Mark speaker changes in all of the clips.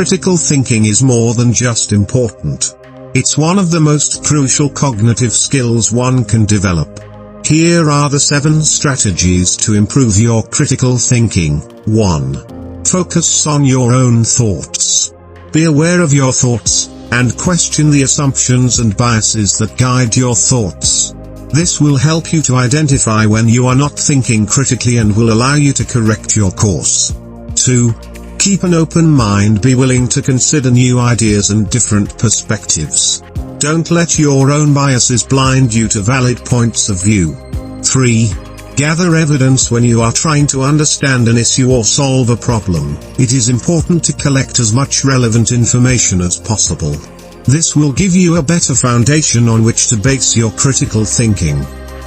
Speaker 1: Critical thinking is more than just important. It's one of the most crucial cognitive skills one can develop. Here are the 7 strategies to improve your critical thinking. 1. Focus on your own thoughts. Be aware of your thoughts, and question the assumptions and biases that guide your thoughts. This will help you to identify when you are not thinking critically and will allow you to correct your course. 2. Keep an open mind. Be willing to consider new ideas and different perspectives. Don't let your own biases blind you to valid points of view. 3. Gather evidence. When you are trying to understand an issue or solve a problem, it is important to collect as much relevant information as possible. This will give you a better foundation on which to base your critical thinking.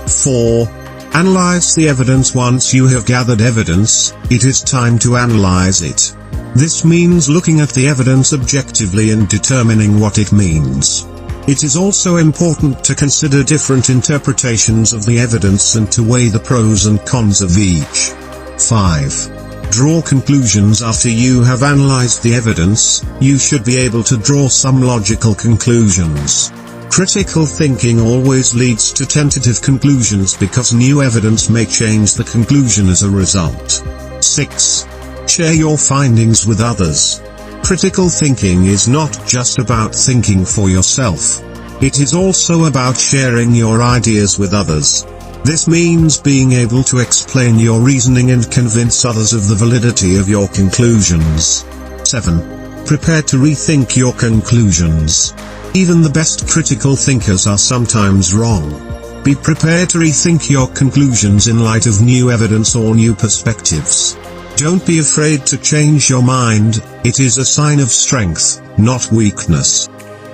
Speaker 1: 4. Analyze the evidence. Once you have gathered evidence, it is time to analyze it. This means looking at the evidence objectively and determining what it means. It is also important to consider different interpretations of the evidence and to weigh the pros and cons of each. 5. Draw conclusions. After you have analyzed the evidence, you should be able to draw some logical conclusions. Critical thinking always leads to tentative conclusions because new evidence may change the conclusion as a result. 6. Share your findings with others. Critical thinking is not just about thinking for yourself. It is also about sharing your ideas with others. This means being able to explain your reasoning and convince others of the validity of your conclusions. 7. Prepare to rethink your conclusions. Even the best critical thinkers are sometimes wrong. Be prepared to rethink your conclusions in light of new evidence or new perspectives. Don't be afraid to change your mind. It is a sign of strength, not weakness.